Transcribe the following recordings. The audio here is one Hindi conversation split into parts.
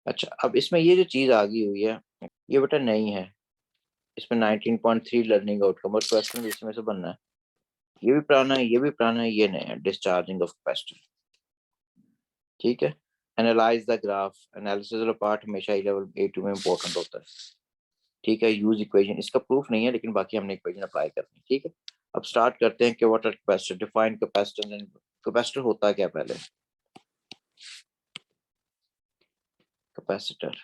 अच्छा, अब इसमें ये जो चीज आ गई हुई है ये बेटा नहीं है, इसमें 19.3 लर्निंग आउटकम और क्वेश्चन इसमें से बनना है। ये भी पुराना है, ये भी पुराना है, ये नहीं है। डिस्चार्जिंग ऑफ कैपेसिटर, ठीक है। एनालाइज द ग्राफ, एनालिसिस वाला पार्ट हमेशा ही लेवल A2 में इंपॉर्टेंट होता है, ठीक है। यूज इक्वेशन, इसका प्रूफ नहीं है लेकिन बाकी हमने इक्वेशन अप्लाई करनी है, ठीक है। अब स्टार्ट करते हैं कि what are capacitor, define capacitor and capacitor होता क्या पहले। कैपेसिटर,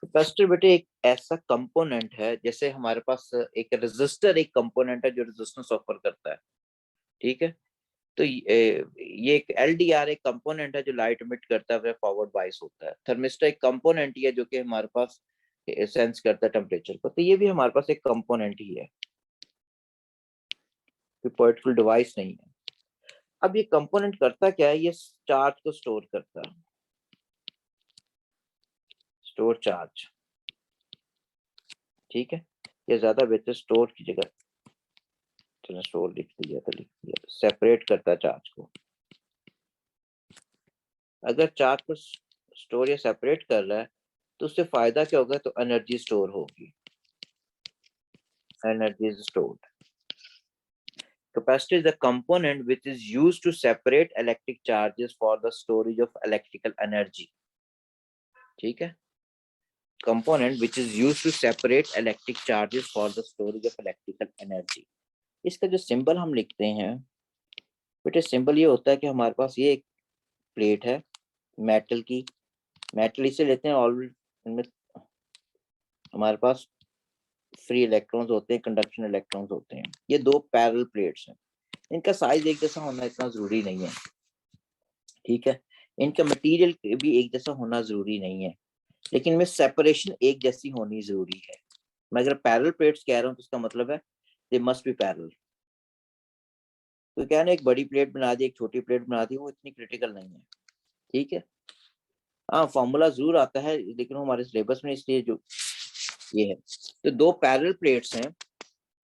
कैपेसिटर बेटे एक ऐसा कंपोनेंट है, जैसे हमारे पास एक रेजिस्टर एक कंपोनेंट है जो रेजिस्टेंस ऑफर करता है, ठीक है। तो ये एक LDR एक कंपोनेंट है जो लाइट इमिट करता है, फॉरवर्ड बाइस होता है। थर्मिस्टर एक कंपोनेंट ही है जो कि हमारे पास सेंस करता है टेम्परेचर को, तो ये भी हमारे पास एक कंपोनेंट ही है, कोई पर्टिकुलर डिवाइस नहीं है। अब ये कंपोनेंट करता क्या है, ये चार्ज को स्टोर करता है, स्टोर चार्ज, ठीक है। ये ज्यादा बेहतर स्टोर की जगह, चलो स्टोर लिख दिया तो लिख दिया, सेपरेट करता है चार्ज को। अगर चार्ज को स्टोर या सेपरेट कर रहा है तो उससे फायदा क्या होगा, तो एनर्जी स्टोर होगी, energy is stored. Capacitor is a component which is used to separate electric charges for the storage of electrical energy, ठीक है। Component which is used to separate electric charges for the storage of electrical energy। इसका जो सिंबल हम लिखते हैं बेटे, सिंबल ये होता है कि हमारे पास ये एक प्लेट है मेटल की, मेटल इसे लेते हैं ऑलरेडी, इनमें हमारे पास फ्री इलेक्ट्रॉन्स होते हैं, कंडक्शन इलेक्ट्रॉन्स होते हैं। ये दो पैरेलल प्लेट्स हैं, इनका साइज एक जैसा होना इतना जरूरी नहीं है, ठीक है। इनका मटेरियल भी एक जैसा होना जरूरी नहीं है, लेकिन इनमें सेपरेशन एक जैसी होनी जरूरी है। मैं अगर पैरेलल प्लेट्स कह रहा हूँ तो इसका मतलब है दे मस्ट बी पैरेलल। तो क्या ना, एक बड़ी प्लेट बना दी एक छोटी प्लेट बना दी, वो इतनी क्रिटिकल नहीं है, ठीक है। हाँ फॉर्मूला जरूर आता है लेकिन हमारे सिलेबस में, इसलिए जो ये है, तो दो पैरेलल प्लेट्स हैं।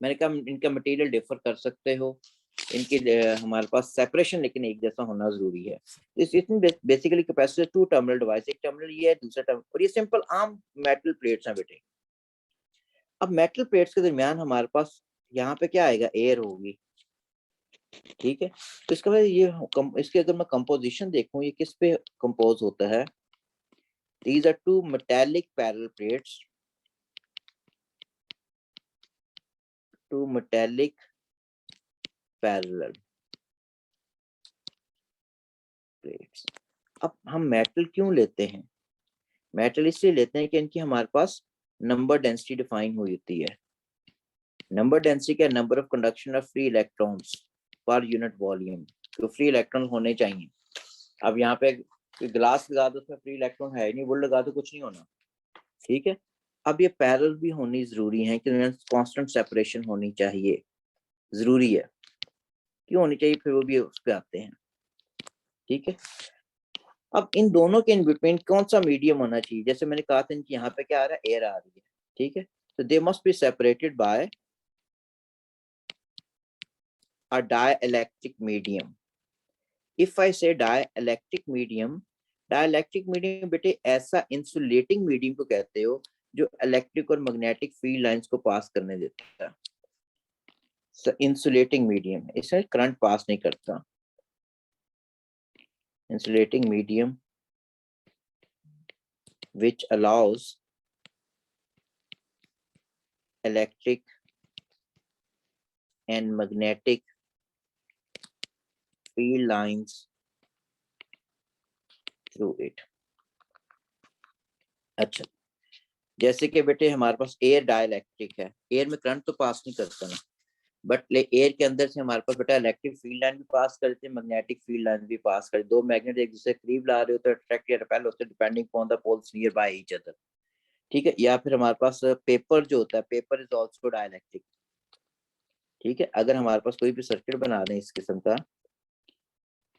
मैंने कहा इनका मटेरियल डिफर कर सकते हो, इनकी हमारे पास सेपरेशन लेकिन एक जैसा होना जरूरी है। इसमें basically capacitor two terminal device, एक टर्मिनल ये है, दूसरा टर्मिनल, और ये सिंपल आम मेटल प्लेट्स हैं बेटे। अब मेटल प्लेट्स के दरमियान हमारे पास यहाँ पे क्या आएगा, एयर होगी, ठीक है। तो इसके बाद ये इसके अगर मैं कंपोजिशन देखूं, ये किस पे कंपोज होता है, these are two metallic parallel plates, two metallic parallel plates। अब हम मेटल क्यों लेते हैं, मेटल इसलिए लेते हैं कि इनकी हमारे पास नंबर डेंसिटी डिफाइन हुई होती है। नंबर डेंसिटी क्या, number of conduction of free electrons per unit volume, तो फ्री इलेक्ट्रॉन होने चाहिए। अब यहाँ पे ग्लास लगा दो, उसमें फ्री इलेक्ट्रॉन है नहीं, वुड लगा दो कुछ नहीं होना, ठीक है। अब ये पैरेलल भी होनी जरूरी है कि कांस्टेंट सेपरेशन होनी चाहिए, जरूरी है। क्यों होनी चाहिए, फिर वो भी उस पर आते हैं, ठीक है। अब इन दोनों के इन बिटवीन कौन सा मीडियम होना चाहिए, जैसे मैंने कहा था इनकी यहाँ पे क्या आ रहा है, एयर आ रही है, ठीक है। तो they must be separated by a dielectric medium. If I से डाइलेक्ट्रिक मीडियम, डाइलेक्ट्रिक मीडियम बेटे ऐसा इंसुलेटिंग मीडियम को कहते हो जो इलेक्ट्रिक और मैग्नेटिक फील्ड लाइंस को पास करने देता है। इंसुलेटिंग मीडियम, इसमें करंट पास नहीं करता। insulating medium which allows electric and magnetic field lines through it। अच्छा, जैसे कि बेटे हमारे पास एयर डाइलेक्ट्रिक है, एयर में करंट तो पास नहीं करता ना, बट एयर के अंदर से हमारे पास बेटा इलेक्ट्रिक फील्ड लाइन भी पास करते हैं, मैग्नेटिक फील्ड लाइन भी पास करते। दो मैग्नेट एक दूसरे करीब ला रहे होते हैं, अट्रैक्ट या रिपेल होते हैं depending on the poles nearby each other, ठीक है। या फिर हमारे पास पेपर जो होता है, पेपर इज आल्सो डाइलेक्ट्रिक, ठीक है। अगर हमारे पास कोई भी सर्किट बना दें इस किस्म का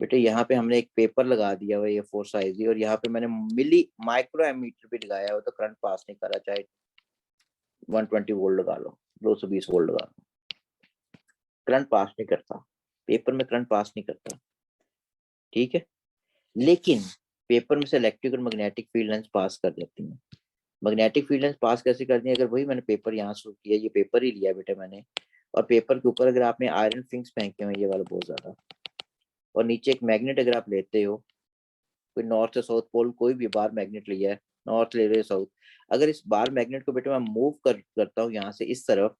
बेटे, यहाँ पे हमने एक पेपर लगा दिया हुआ, ये 4 साइज, और यहाँ पे मैंने मिली माइक्रो एमीटर भी लगाया हुआ, तो करंट पास नहीं कर रहा, चाहे 120 वोल्ट लगा लो, 220 वोल्ट लगा लो, करंट पास नहीं करता, पेपर में करंट पास नहीं करता। ठीक है, लेकिन पेपर में से इलेक्ट्रिक और मैग्नेटिक फील्ड लाइंस पास कर जाती हैं। मैग्नेटिक फील्ड लाइंस पास कैसे करती हैं? अगर वही मैंने पेपर यहाँ शुरू किया, ये पेपर ही लिया बेटा मैंने, और पेपर के ऊपर अगर आपने आयरन फिंग्स फेंके हुए ये वाला बहुत ज्यादा, और नीचे एक मैग्नेट अगर आप लेते हो, कोई नॉर्थ या साउथ पोल कोई भी बार मैग्नेट लिया है, नॉर्थ ले रहे हो साउथ, अगर इस बार मैग्नेट को बेटा मैं मूव करता हूँ यहाँ से इस तरफ,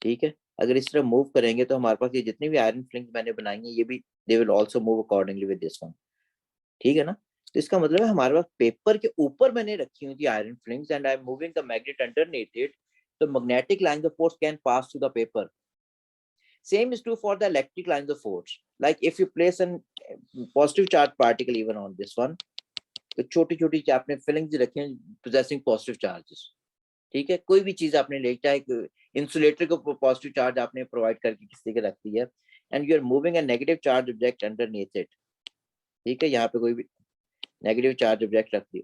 ठीक है, अगर इस तरफ मूव करेंगे तो हमारे पास ये जितनी भी आयरन फ्लिंग्स मैंने बनाई है ये भी they will also move accordingly with this one, ठीक है ना। तो इसका मतलब है हमारे पास पेपर के ऊपर मैंने रखी हुई थी iron filings and I am moving the magnet underneath it, तो magnetic lines of force can pass through the paper. Same is true for the electric lines of force. Like if you place an positive charge particle even on this one, तो छोटी छोटी आपने फिलिंग्स रखे हैं possessing positive charges, ठीक है, कोई भी चीज आपने ले, चाहे इंसुलेटर को पॉजिटिव चार्ज आपने प्रोवाइड करके किसी के रख दिया, and you are moving a negative charge object underneath it, ठीक है, यहाँ पे कोई भी नेगेटिव चार्ज ऑब्जेक्ट रख दिया,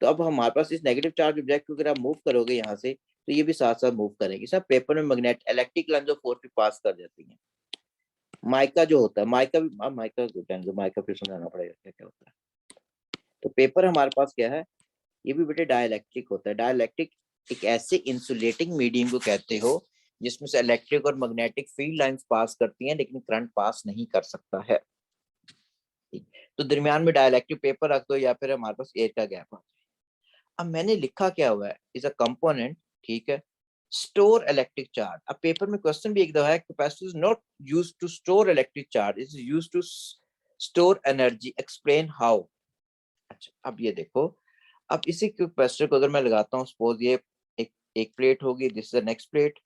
तो अब हमारे पास इस नेगेटिव चार्ज ऑब्जेक्ट को अगर आप मूव करोगे यहाँ से, तो ये भी साथ साथ मूव करेगी, सब पेपर में magnet electric lines of force भी पास कर जाती है। माइका जो होता है, माइका भी, अब माइका फिर समझाना पड़ेगा क्या क्या होता है। तो पेपर हमारे पास क्या है, ये भी बेटे डाइलेक्ट्रिक होता है। डाइलेक्ट्रिक एक ऐसे इंसुलेटिंग मीडियम को कहते हो जिसमें से इलेक्ट्रिक और मैग्नेटिक फील्ड लाइंस पास करती हैं लेकिन करंट पास नहीं कर सकता है। तो दरमियान में डाइलेक्ट्रिक पेपर रख दो या फिर हमारे पास एयर का गैप आ जाए। अब मैंने लिखा क्या हुआ है, इज अ कंपोनेंट, ठीक है, स्टोर इलेक्ट्रिक चार्ज। अब पेपर में क्वेश्चन भी एक दफा है, capacitor is not used to store electric charge, is used to store energy, explain how. अच्छा अब ये देखो, अब इसी कैपेसिटर को अगर मैं लगाता हूँ, सपोज ये एक प्लेट होगी, this is the next plate,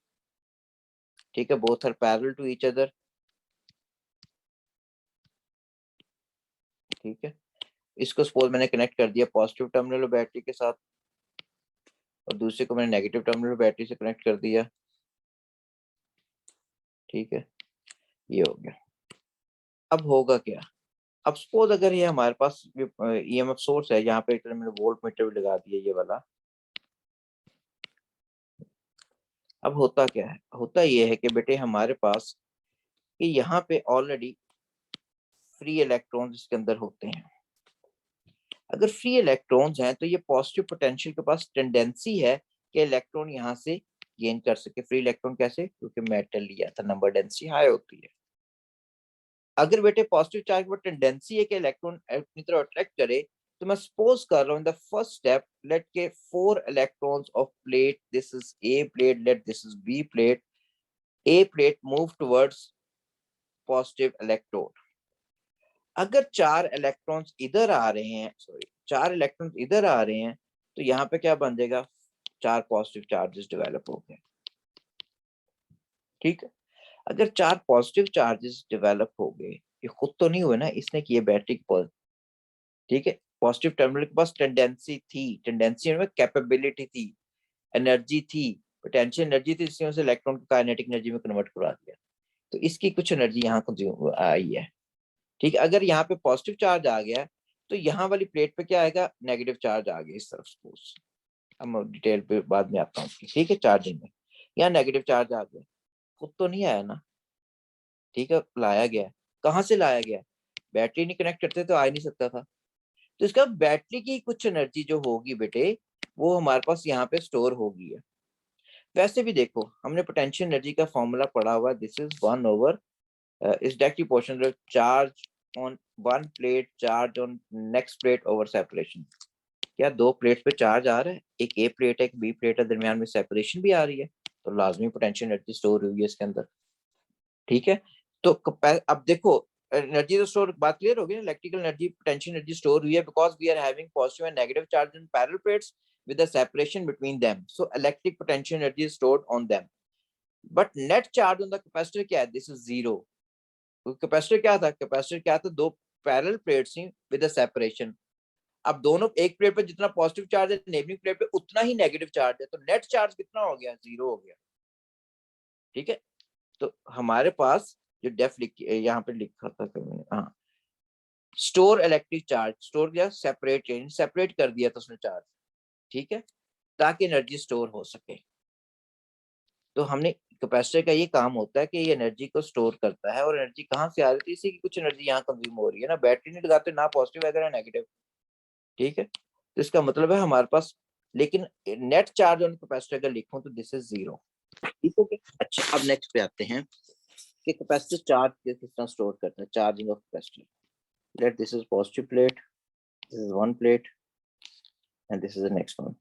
ठीक है, both are parallel to each other, ठीक है, इसको सपोज मैंने कनेक्ट कर दिया पॉजिटिव टर्मिनल बैटरी के साथ, और दूसरे को मैंने नेगेटिव टर्मिनल बैटरी से कनेक्ट कर दिया, ठीक है, ये हो गया। अब होगा क्या, अब सपोज अगर ये हमारे पास ईएमएफ सोर्स है, यहाँ पे मैंने वोल्ट मीटर भी लगा दिया ये वाला, अब होता क्या है, होता ये है कि बेटे हमारे पास कि यहाँ पे ऑलरेडी फ्री इलेक्ट्रॉन्स इसके अंदर होते हैं। अगर फ्री इलेक्ट्रॉन्स हैं तो ये पॉजिटिव पोटेंशियल के पास टेंडेंसी है कि इलेक्ट्रॉन यहाँ से गेन कर सके। फ्री इलेक्ट्रॉन कैसे, क्योंकि मेटल लिया था, नंबर डेंसिटी हाई होती है। अगर बेटे पॉजिटिव चार्ज पर टेंडेंसी है कि इलेक्ट्रॉन अपनी तरफ अट्रैक्ट करे, तो मैं सपोज कर रहा हूँ in the first step, let के 4 electrons of plate, this is A plate, let this is B plate, A plate move towards positive electrode. अगर 4 इलेक्ट्रॉन्स इधर आ रहे हैं, सॉरी 4 इलेक्ट्रॉन्स इधर आ रहे हैं, तो यहाँ पे क्या बन जाएगा, 4 पॉजिटिव चार्जेस डेवलप हो गए, ठीक है। अगर 4 पॉजिटिव चार्जेस डेवलप हो गए, ये खुद तो नहीं हुए ना, इसने किए बैटरी पर, ठीक है, पॉजिटिव टर्मिनल के पास टेंडेंसी थी, टेंडेंसी में कैपेबिलिटी थी, एनर्जी थी, पोटेंशियल एनर्जी थी, इसने उसे इलेक्ट्रॉन को काइनेटिक एनर्जी में कन्वर्ट करवा दिया, तो इसकी कुछ एनर्जी यहाँ कंज्यूम आई है, ठीक है। अगर यहाँ पे पॉजिटिव चार्ज आ गया तो यहाँ वाली प्लेट पे क्या आएगा, नेगेटिव चार्ज आ गया इस तरफ, सपोज हम डिटेल पे बाद में आता हूँ, ठीक है, चार्जिंग में यहाँ नेगेटिव चार्ज आ गया, खुद तो नहीं आया ना, ठीक है, लाया गया, कहाँ से लाया गया, बैटरी नहीं कनेक्ट करते तो आ ही नहीं सकता था, तो इसका बैटरी की कुछ एनर्जी जो होगी बेटे वो हमारे पास यहाँ पे स्टोर होगी है। वैसे भी देखो हमने पोटेंशियल एनर्जी का फॉर्मूला पढ़ा हुआ, this is 1 over is directly proportional to charge on one plate, charge on next plate over separation। क्या दो प्लेट पे चार्ज आ रहा है, एक ए प्लेट है एक बी प्लेट है, दरमियान में सेपरेशन भी आ रही है, तो लाजमी पोटेंशियल एनर्जी स्टोर हुई है इसके अंदर, ठीक है। तो अब देखो एनर्जी तो स्टोर, बात क्लियर होगी ना, electrical energy potential energy store हुई है because we are having positive and negative charge in parallel plates with a separation between them, so electric potential energy is stored on them, but net charge on the capacitor क्या है, this is zero। कैपेसिटर क्या था, कैपेसिटर क्या था, दो पैरेलल प्लेट्स थी विद अ सेपरेशन। अब दोनों एक प्लेट पे जितना पॉजिटिव चार्ज है, नेबरिंग प्लेट पे उतना ही नेगेटिव चार्ज है, तो नेट चार्ज कितना हो गया, 0 हो गया, ठीक है। तो हमारे पास जो डेफ यहाँ पे लिखा था हाँ, स्टोर इलेक्ट्रिक चार्ज, स्टोर किया, सेपरेट कर दिया था उसने चार्ज, ठीक है, ताकि एनर्जी स्टोर हो सके। तो हमने कैपेसिटर का ये काम होता है कि ये एनर्जी को स्टोर करता है, और एनर्जी कहाँ से आ रही थी, इसी की कुछ एनर्जी यहाँ कंज्यूम हो रही है ना, बैटरी नहीं लगाते ना पॉजिटिव वगैरह नेगेटिव, ठीक है। तो इसका मतलब है हमारे पास, लेकिन नेट चार्ज ऑन कैपेसिटर अगर लिखूं तो दिस इज 0, ठीक है। अच्छा, अब नेक्स्ट पे आते हैं कि कैपेसिटर चार्ज किस तरह स्टोर करते हैं, charging of capacitor. Let this is positive plate, this is one plate and this is the next one,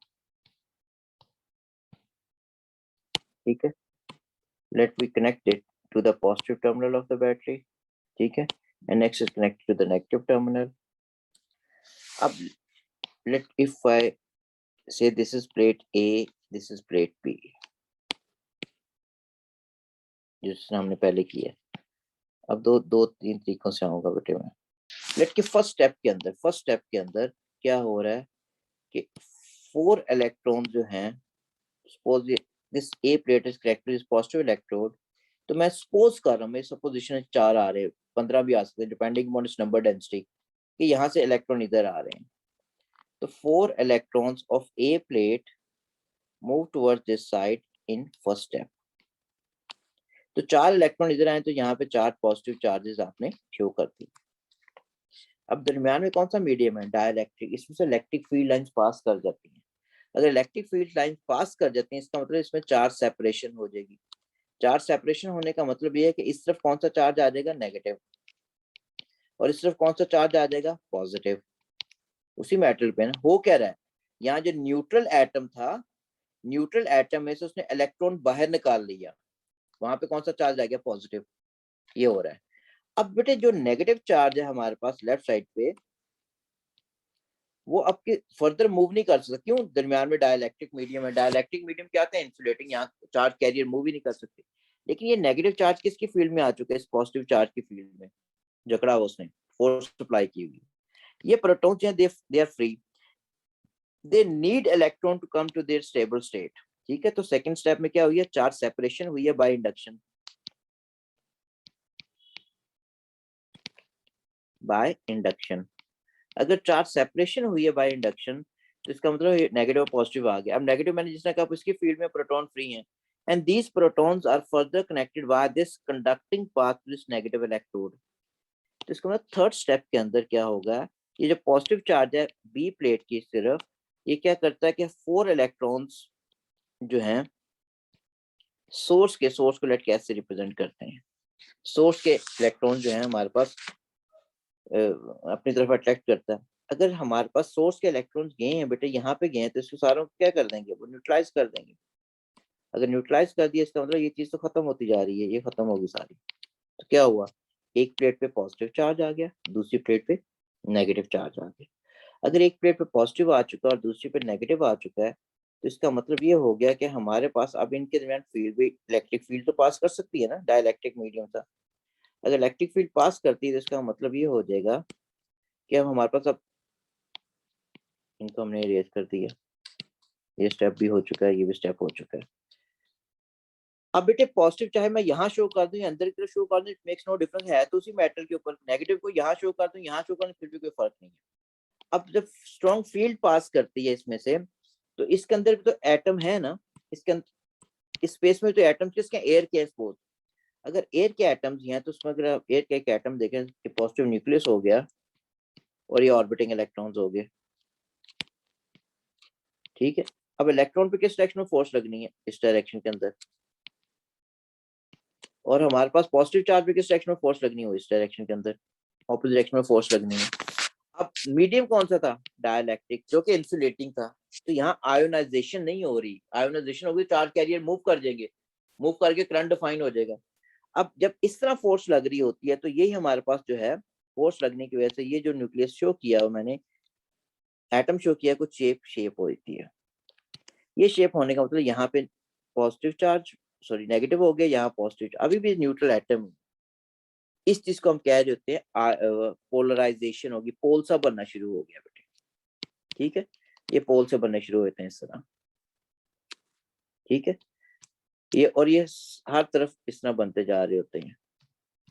ठीक है। Let we connect it to the positive terminal of the battery, ठीक है, and next is connected to the negative terminal. अब let if I say this is plate A, this is plate B, जिसने हमने पहले किया। अब दो तीन तरीकों से आऊंगा बेटे मैं। लेट के फर्स्ट स्टेप के अंदर क्या हो रहा है कि 4 इलेक्ट्रॉन जो हैं, suppose this A plate is connected is positive electrode, तो मैं सपोज कर रहा हूँ, मेरी सपोजिशन 4 आ रहे हैं, 15 भी आ सकते हैं depending on it's number density, कि यहाँ से इलेक्ट्रॉन इधर आ रहे हैं। तो 4 electrons of A plate move towards this side in first step. तो 4 इलेक्ट्रॉन इधर आए तो यहाँ पे 4 पॉजिटिव चार्जेस आपने शो कर दी। अब दरमियान में कौन सा मीडियम है, डाइलेक्ट्रिक, इसमें से इलेक्ट्रिक फील्ड लाइंस पास कर जाती हैं। अगर इलेक्ट्रिक फील्ड लाइन पास कर जाती हैं, इसका मतलब इसमें चार्ज सेपरेशन हो जाएगी। चार्ज सेपरेशन होने का मतलब ये है कि इस तरफ कौन सा चार्ज आ जाएगा, नेगेटिव, और इस तरफ कौन सा चार्ज आ जाएगा, पॉजिटिव। उसी मेटल पे ना हो क्या रहा है, यहाँ जो न्यूट्रल एटम था, न्यूट्रल एटम में से उसने इलेक्ट्रॉन बाहर निकाल लिया, वहां पे कौन सा चार्ज आ गया, पॉजिटिव। ये हो रहा है। अब बेटे जो नेगेटिव चार्ज है हमारे पास लेफ्ट साइड पे, वो अब के फर्दर मूव नहीं कर सकता, क्यों, दरमियान में डाइलेक्ट्रिक मीडियम है। डाइलेक्ट्रिक मीडियम क्या होता है, इंसुलेटिंग, यहाँ चार्ज कैरियर मूव ही नहीं कर सकते। लेकिन ये नेगेटिव चार्ज किसकी फील्ड में आ चुका है, इस पॉजिटिव चार्ज की फील्ड में जकड़ा हुआ उसने, फोर्स सप्लाई की हुई। ये प्रोटॉन जो है they are free, they need electron to come to their stable state, ठीक है। तो सेकंड स्टेप में क्या हुई है, चार्ज सेपरेशन हुई है बाय इंडक्शन, बाय इंडक्शन। अगर चार्ज सेपरेशन हुई है बाय इंडक्शन, तो इसका मतलब नेगेटिव और पॉजिटिव आ गया। अब नेगेटिव मैंने जिसने कहा इसकी फील्ड में प्रोटॉन फ्री हैं, and these protons are further connected by this conducting path to this negative electrode. तो इसका मतलब थर्ड स्टेप के अंदर क्या होगा, ये जो पॉजिटिव चार्ज है बी प्लेट की तरफ, ये क्या करता है कि 4 इलेक्ट्रॉन्स जो हैं सोर्स को लेट के ऐसे रिप्रेजेंट करते हैं। सोर्स के इलेक्ट्रॉन जो है हमारे पास अपनी तरफ अट्रैक्ट करता है। अगर हमारे पास सोर्स के इलेक्ट्रॉन्स गए हैं बेटे, यहाँ पे गए हैं, तो इसको सारों को क्या कर देंगे, वो न्यूट्रलाइज कर देंगे। अगर न्यूट्रलाइज कर दिया, इसका मतलब ये चीज तो खत्म होती जा रही है, ये खत्म होगी सारी। तो क्या हुआ, एक प्लेट पे पॉजिटिव चार्ज आ गया, दूसरी प्लेट पे नेगेटिव चार्ज आ गया। अगर एक प्लेट पे पॉजिटिव आ चुका है और दूसरी पे नेगेटिव आ चुका है, तो इसका मतलब ये हो गया कि हमारे पास अब इनके दरमियान फील्ड भी, इलेक्ट्रिक फील्ड तो पास कर सकती है ना, डाइलेक्ट्रिक मीडियम था। अगर इलेक्ट्रिक फील्ड पास करती है तो इसका मतलब ये हो जाएगा कि अब हमारे पास, अब इनको हमने इरेज कर दिया, ये स्टेप भी हो चुका है, ये भी स्टेप हो चुका है। अब बेटे पॉजिटिव चाहे मैं यहाँ शो कर दूं या अंदर की तरफ शो कर दूं, इट मेक्स नो डिफरेंस, है तो उसी मेटल के ऊपर। नेगेटिव को यहाँ शो कर दूं, यहाँ शो कर दूं, फिर भी कोई फर्क नहीं है। अब जब स्ट्रॉन्ग फील्ड पास करती है इसमें से, तो इसके अंदर तो एटम है ना, इसके अंदर इस स्पेस में तो एटम्स किसके, एयर के स्पोज। अगर एयर के एटम्स हैं तो उसमें अगर एयर के एक एटम देखें कि पॉजिटिव न्यूक्लियस हो गया और ये ऑर्बिटिंग इलेक्ट्रॉन्स हो गए, ठीक है। अब इलेक्ट्रॉन पे किस डायरेक्शन में फोर्स लगनी है, इस डायरेक्शन के अंदर, और हमारे पास पॉजिटिव चार्ज पे किस डायरेक्शन में फोर्स लगनी हो, इस डायरेक्शन के अंदर, ऑपोजिट डायरेक्शन में फोर्स लगनी है। अब मीडियम कौन सा था, डाइलेक्ट्रिक, जो कि इंसुलेटिंग था। तो यहाँ आयोनाइजेशन नहीं हो रही, आयोनाइजेशन होगी चार्ज कैरियर मूव कर जाएंगे, मूव करके करंट डिफाइन हो जाएगा। अब जब इस तरह फोर्स लग रही होती है, तो यही हमारे पास जो है फोर्स लगने की वजह से ये जो न्यूक्लियस शो किया है मैंने, एटम शो किया, कुछ शेप होती है। ये शेप होने का मतलब यहाँ पे पॉजिटिव चार्ज, सॉरी नेगेटिव हो गया, यहाँ पॉजिटिव, अभी भी न्यूट्रल एटम। इस चीज को हम कह रहे होते हैं पोलराइजेशन होगी, पोल सा बनना शुरू हो गया बेटे, ठीक है। ये पोल से बनने शुरू होते हैं इस तरह, ठीक है। ये और ये हर तरफ इस तरह बनते जा रहे होते हैं।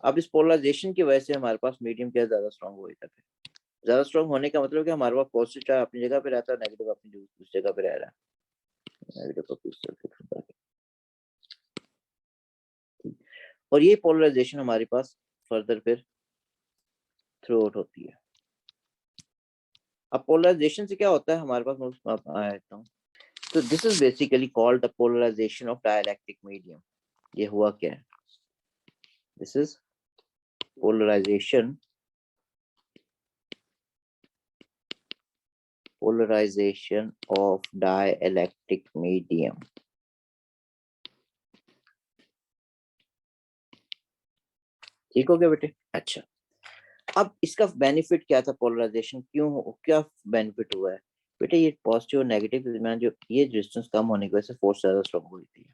अब इस पोलराइजेशन की वजह से हमारे पास मीडियम क्या ज्यादा स्ट्रांग हो जाता है। ज्यादा स्ट्रांग होने का मतलब कि हमारे पास पॉजिटिव चार्ज अपनी जगह पे रहता है, नेगेटिव अपनी दूसरी जगह पे रह रहा है। नेगेटिव को और ये पोलराइजेशन हमारे पास फर्दर फिर थ्रू आउट होती है। अब पोलराइजेशन से क्या होता है हमारे पास, मैं आता हूँ। तो this is basically called the polarization of dielectric medium. ये हुआ क्या है? This is polarization of dielectric medium। ठीक हो गया बेटे? अच्छा, अब इसका बेनिफिट क्या था? पोलराइजेशन क्या बेनिफिट हुआ है बेटे? ये पॉजिटिव और नेगेटिव के दरमियान जो ये रेजिस्टेंस कम होने की वजह से फोर्स ज्यादा स्ट्रांग हुई थी।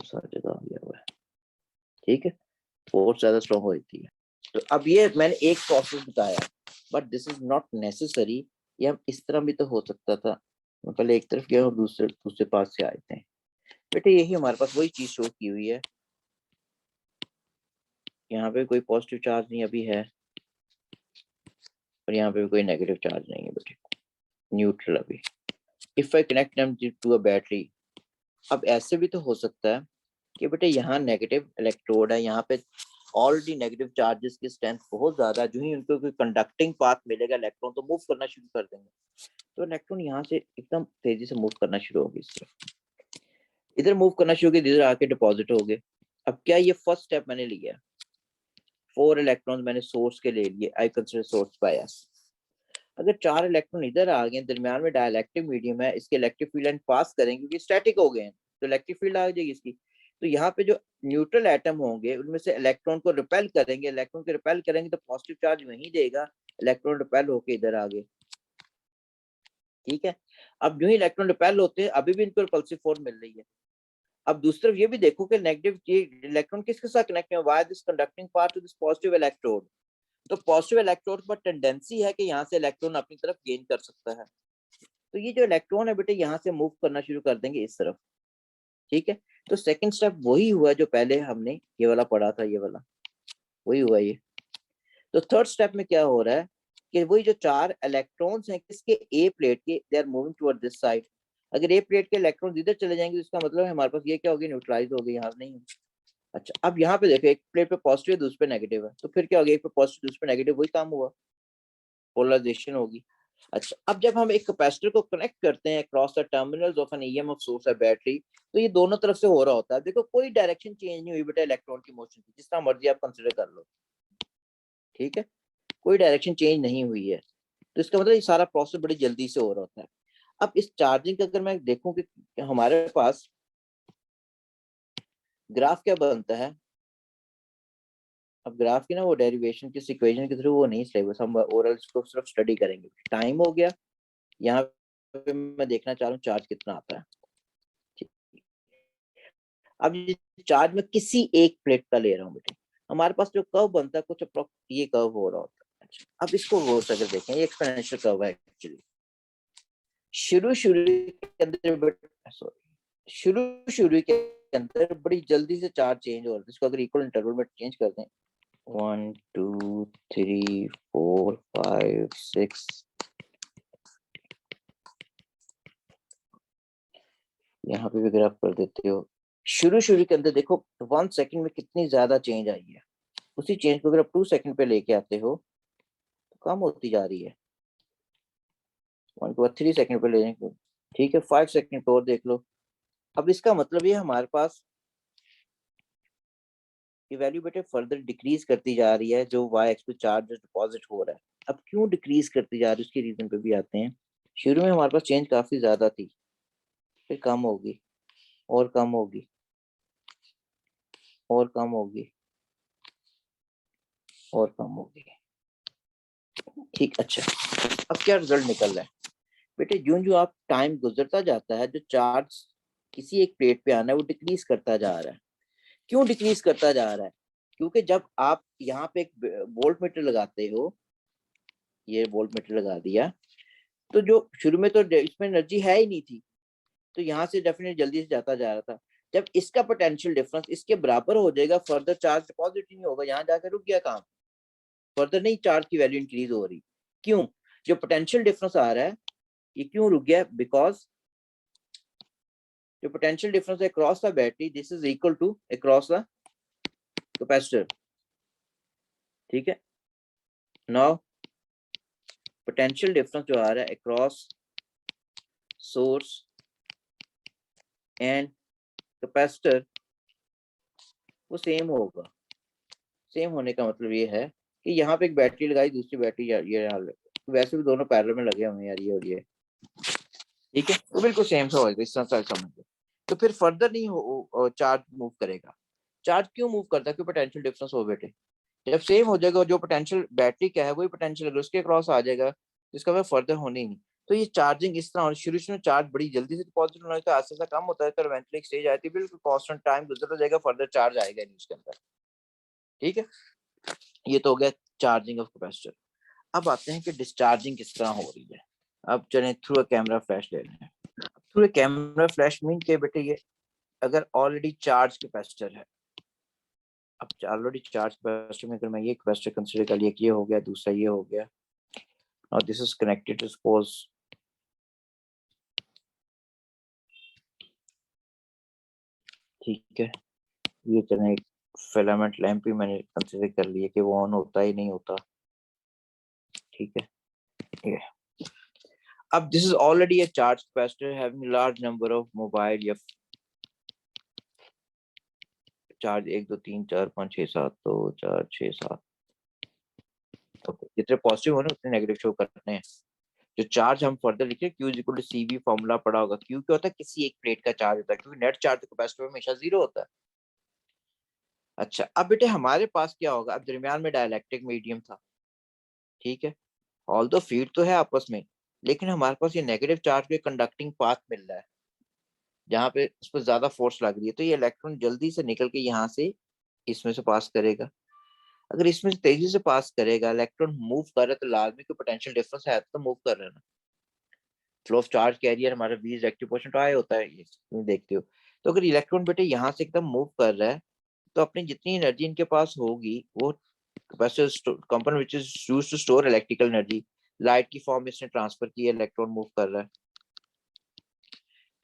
सारी जगह आ गया हुआ है, ठीक है, फोर्स ज्यादा स्ट्रांग हुई थी। तो अब ये मैंने एक प्रोसेस बताया, but this is not necessary. ये हम इस तरह भी तो हो सकता था, मैं पहले एक तरफ गया और दूसरे पास से आए थे बेटे। यही हमारे पास वही चीज शो की हुई है, यहाँ पे कोई पॉजिटिव चार्ज नहीं अभी है और यहाँ पे भी कोई नेगेटिव चार्ज नहीं है बेटे, न्यूट्रल अभी। If I connect them to a battery, अब ऐसे भी तो हो सकता है कि बेटे यहाँ नेगेटिव इलेक्ट्रोड है, यहाँ पे ऑलरेडी नेगेटिव चार्जेस की स्ट्रेंथ बहुत ज्यादा, जो ही उनको कोई कंडक्टिंग पाथ मिलेगा इलेक्ट्रॉन तो मूव करना शुरू कर देंगे। तो इलेक्ट्रॉन यहाँ से एकदम तेजी से मूव करना शुरू होगी, इस तरफ इधर मूव करना शुरू होगी, इधर आके डिपॉजिट हो गए। अब क्या ये फर्स्ट स्टेप मैंने लिया, 4 इलेक्ट्रॉन मैंने सोर्स के ले लिए, आई कंसीडर सोर्स बायस। अगर 4 इलेक्ट्रॉन इधर आ गए, दरमियान में डाइलेक्ट्रिक मीडियम है, इसके इलेक्ट्रिक फील्ड लाइन पास करेंगे क्योंकि स्टैटिक हो गए हैं, तो इलेक्ट्रिक फील्ड आ जाएगी इसकी। तो यहाँ पे जो न्यूट्रल एटम होंगे उनमें से इलेक्ट्रॉन को रिपेल करेंगे, इलेक्ट्रॉन को रिपेल करेंगे तो पॉजिटिव चार्ज वहीं देगा, इलेक्ट्रॉन रिपेल होके इधर आ गए, ठीक है। अब जो ही इलेक्ट्रॉन रिपेल होते हैं अभी भी इनको रिपल्सिव फोर्स मिल रही है। अब दूसरी तरफ ये भी देखो कि नेगेटिव ये इलेक्ट्रॉन किसके साथ कनेक्ट है, why this conducting part two this positive electrode. तो पॉजिटिव इलेक्ट्रोड पर टेंडेंसी है कि यहाँ से इलेक्ट्रॉन अपनी तरफ गेन कर सकता है, तो ये जो इलेक्ट्रॉन है बेटे यहाँ से मूव करना शुरू कर देंगे इस तरफ, ठीक है। तो सेकंड स्टेप वही हुआ जो पहले हमने ये वाला पढ़ा था, ये वाला वही हुआ ये। तो थर्ड स्टेप में क्या हो रहा है कि वही जो 4 इलेक्ट्रॉन्स हैं किसके, ए प्लेट के, they are moving toward this side. अगर ए प्लेट के इलेक्ट्रॉन इधर चले जाएंगे तो इसका मतलब है हमारे पास ये क्या होगी, न्यूट्रलाइज हो गई, यहाँ नहीं। अच्छा, अब यहाँ पे देखो एक प्लेट पे पॉजिटिव है दूसरे पे नेगेटिव है, तो फिर क्या होगा, एक पे पॉजिटिव दूसरे पे नेगेटिव, वही काम हुआ, पोलराइजेशन होगी। अच्छा, अब जब हम एक कैपेसिटर को कनेक्ट करते हैं across the terminals of an EMF source है बैटरी, तो ये दोनों तरफ से हो रहा होता है। देखो कोई डायरेक्शन चेंज नहीं हुई बेटा इलेक्ट्रॉन की मोशन की, जिस तरह मर्जी आप कंसीडर कर लो, ठीक है, कोई डायरेक्शन चेंज नहीं हुई है। तो इसका मतलब ये सारा प्रोसेस बड़ी जल्दी से हो रहा होता है। अब इस चार्जिंग का अगर मैं देखूं कि हमारे पास ग्राफ क्या बनता है, अब ग्राफ की ना वो डेरिवेशन किस इक्वेशन के थ्रू वो नहीं सिलेबस, हम ओरल को सिर्फ स्टडी करेंगे। टाइम हो गया, यहाँ पे मैं देखना चाह रहा हूँ चार्ज कितना आता है। अब ये चार्ज में किसी एक प्लेट का ले रहा हूँ बेटे, हमारे पास जो कर्व बनता है कुछ अप्रोक्स ये कर्व हो रहा होता है। अच्छा, अब इसको गौर से अगर देखें, ये एक्सपोनेंशियल कर्व है एक्चुअली। शुरू के अंदर शुरू के अंदर बड़ी जल्दी से चार्ज चेंज हो रहा है, इसको अगर इक्वल इंटरवल में चेंज कर दें, 1 2 3 4 5 6, यहाँ पे भी अगर आप कर देते हो, शुरू के अंदर देखो 1 सेकंड में कितनी ज्यादा चेंज आई है। उसी चेंज को अगर आप 2 सेकंड पे लेके आते हो तो कम होती जा रही है, 1 के बाद 3 सेकंड पे लेने को, ठीक है, 5 सेकंड पे और देख लो। अब इसका मतलब ये हमारे पास ये वैल्यू बेटे फर्दर डिक्रीज करती जा रही है, जो वाई एक्स पे चार्ज डिपॉजिट हो रहा है। अब क्यों डिक्रीज करती जा रही है उसके रीजन पे भी आते हैं। शुरू में हमारे पास चेंज काफी ज्यादा थी, फिर कम होगी और कम होगी और कम होगी और कम होगी, ठीक। अच्छा, अब क्या रिजल्ट निकल रहा है बेटे, जो जो आप टाइम गुजरता जाता है जो चार्ज किसी एक प्लेट पे आना है वो डिक्रीज करता जा रहा है। क्यों डिक्रीज करता जा रहा है, क्योंकि जब आप यहाँ पे एक वोल्ट मीटर लगाते हो, ये वोल्ट मीटर लगा दिया, तो जो शुरू में तो इसमें एनर्जी है ही नहीं थी, तो यहाँ से डेफिनेट जल्दी से जाता जा रहा था। जब इसका पोटेंशियल डिफरेंस इसके बराबर हो जाएगा, फर्दर चार्ज डिपॉजिट नहीं होगा, यहाँ जाकर रुक गया काम, फर्दर नहीं चार्ज की वैल्यू इंक्रीज हो रही। क्यों, जो पोटेंशियल डिफरेंस आ रहा है ये क्यों रुक गया, बिकॉज जो पोटेंशियल डिफरेंस है across the battery, this is equal to across the capacitor, ठीक है। नाउ पोटेंशियल डिफरेंस जो आ रहा है अक्रॉस सोर्स एंड कैपेसिटर वो सेम होगा। सेम होने का मतलब ये है कि यहाँ पे एक बैटरी लगाई, दूसरी बैटरी ये वैसे भी दोनों पैरेलल में लगे हुए हैं यार, ये और ये, ठीक है, वो बिल्कुल सेम सा होगा, इस तरह से समझ लो। तो फिर फर्दर नहीं हो चार्ज मूव करेगा। चार्ज क्यों मूव करता है? क्योंकि पोटेंशियल डिफरेंस हो बेटे। जब सेम हो जाएगा, जो पोटेंशियल बैटरी का है वही पोटेंशियल अगर उसके क्रॉस आ जाएगा, इसका वह फर्दर होने ही नहीं। तो ये चार्जिंग इस तरह, शुरू में चार्ज बड़ी जल्दी से डिपॉजिट होना है, आस्ते आस्ते कम होता है, फिर इवेंचुअली एक स्टेज आती है, बिल्कुल कांस्टेंट टाइम गुजरता जाएगा, फर्दर चार्ज आएगा नहीं उसके अंदर, ठीक है। ये तो हो गया चार्जिंग ऑफ कैपेसिटर। अब आते हैं कि डिस्चार्जिंग किस तरह हो रही है। अब चलें थ्रू अ कैमरा फ्लैश ले लें। Through a camera flash mean के बेटे ये अगर ऑलरेडी चार्ज कैपेसिटर है, अब ऑलरेडी चार्ज कैपेसिटर में अगर मैं ये कैपेसिटर कंसीडर कर लिया कि ये हो गया, दूसरा ये हो गया, और this is connected to suppose, ठीक है, ये चलें फिलामेंट लैंप ही मैंने कंसीडर कर लिया कि वो ऑन होता ही नहीं होता, ठीक है। ये अब this is already a charge capacitor having large number of mobile या चार्ज 1 2 3 4 5 6 7 2 4 6 7, ओके, जितने पॉजिटिव होने उतने नेगेटिव शो करने हैं। जो चार्ज हम फर्दर लिखे Q is equal to CV formula पड़ा होगा। Q क्या होता है? किसी एक प्लेट का चार्ज होता है, क्योंकि नेट चार्ज कैपेसिटर में हमेशा जीरो होता है। अच्छा, अब बेटे हमारे पास क्या होगा? अब दरमियान में डाइलेक्ट्रिक मीडियम था, ठीक है, ऑल्दो फीड तो है आपस में, लेकिन हमारे पास ये नेगेटिव चार्ज के कंडक्टिंग पाथ मिल रहा है, जहाँ पे उस पर ज्यादा फोर्स लग रही है, तो ये इलेक्ट्रॉन जल्दी से निकल के यहाँ से इसमें से पास करेगा। अगर इसमें से तेजी से पास करेगा, इलेक्ट्रॉन मूव कर रहा है, तो लाजमी कोई पोटेंशियल डिफरेंस है तो मूव कर रहा है ना। फ्लो ऑफ चार्ज कैरियर हमारा v इज एक्टिव पोर्शन तो आए होता है, ये तुम देखते हो। तो अगर इलेक्ट्रॉन बेटे यहाँ से एकदम मूव कर रहा है, तो अपनी जितनी एनर्जी इनके पास होगी वो capacitor component which is used to store electrical energy, light की फॉर्म में इसने ट्रांसफर की है, इलेक्ट्रॉन मूव कर रहा है,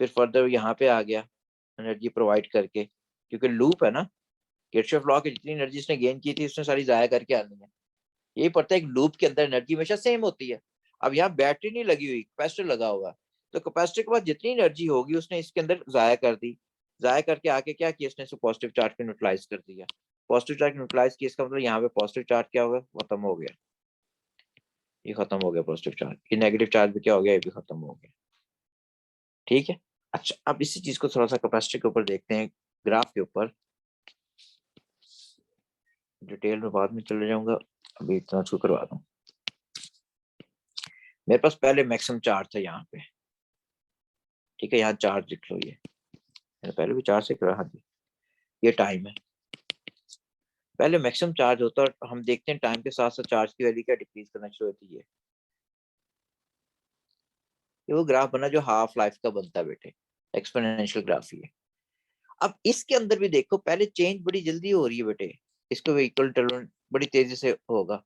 फिर फर्दर यहाँ पे आ गया एनर्जी प्रोवाइड करके, क्योंकि लूप है ना, किरचॉफ लॉ की जितनी एनर्जी इसने गेन की थी उसने सारी जाया करके आनी है। यही पड़ता है, एक लूप के अंदर एनर्जी हमेशा सेम होती है। अब यहाँ बैटरी नहीं लगी हुई, कैपेसिटर लगा हुआ, तो कैपेसिटर के बाद जितनी एनर्जी होगी उसने इसके अंदर जाया कर दी, जाया करके आके क्या किया इसने, पॉजिटिव चार्ज को न्यूट्रलाइज कर दिया। पॉजिटिव चार्ज न्यूट्रलाइज किया, इसका मतलब यहाँ पे पॉजिटिव चार्ज क्या होगा? खत्म हो गया, ये खत्म हो गया पॉजिटिव चार्ज, ये नेगेटिव चार्ज भी क्या हो गया? ये भी खत्म हो गया, ठीक है। अच्छा, अब इसी चीज को थोड़ा सा कैपेसिटर के ऊपर देखते हैं, ग्राफ के ऊपर, डिटेल में बाद में चले जाऊंगा, अभी इतना शुरू करवा दूं। मेरे पास पहले मैक्सिमम चार्ज था यहाँ पे, ठीक है, यहाँ चार्ज लिख लो, ये मैंने पहले भी चार्ज से करा थी, ये टाइम है। पहले मैक्सिमम चार्ज होता है और हम देखते हैं टाइम के साथ साथ चार्ज की वैल्यू क्या डिक्रीज करना शुरू होती है। ये वो ग्राफ बना जो हाफ लाइफ का बनता है बेटे, एक्सपोनेंशियल ग्राफ ही है। अब इसके अंदर भी देखो, पहले चेंज बड़ी जल्दी हो रही है बेटे, इसको व्हीकल टर्न बड़ी तेजी से होगा,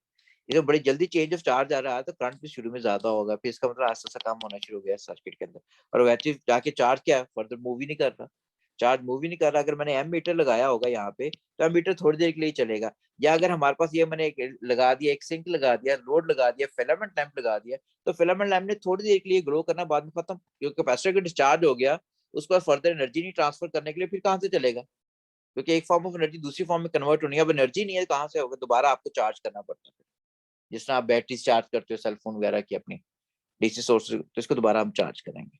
ये तो बड़ी जल्दी चेंज ऑफ चार्ज आ रहा है, तो करंट भी शुरू में ज्यादा होगा, फिर इसका मतलब आस्ते आस्ते कम होना शुरू हो गया सर्किट के अंदर, और वैसे जाके चार्ज क्या है फर्दर मूव ही नहीं कर रहा, चार्ज मूव ही नहीं कर रहा। अगर मैंने एम मीटर लगाया होगा यहाँ पे, तो एम मीटर थोड़ी देर के लिए चलेगा, या अगर हमारे पास ये मैंने एक लगा दिया, एक सिंक लगा दिया, लोड लगा दिया, फिलामेंट लैंप लगा दिया, तो फिलामेंट लैंप ने थोड़ी देर के लिए ग्रो करना, बाद में खत्म, क्योंकि कैपेसिटर का डिस्चार्ज हो गया, उसको फर्दर एनर्जी नहीं ट्रांसफर करने के लिए फिर कहाँ से चलेगा, क्योंकि एक फॉर्म ऑफ एनर्जी दूसरी फॉर्म में कन्वर्ट होनी है, अब एनर्जी नहीं है कहाँ से होगा, दोबारा आपको चार्ज करना पड़ता है। जिस तरह आप बैटरी चार्ज करते हो सेल फोन वगैरह की अपनी डीसी सोर्स, तो इसको दोबारा हम चार्ज करेंगे,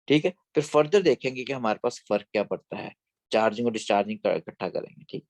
ठीक है। फिर फर्दर देखेंगे कि हमारे पास फर्क क्या पड़ता है, चार्जिंग और डिस्चार्जिंग इकट्ठा करेंगे, ठीक।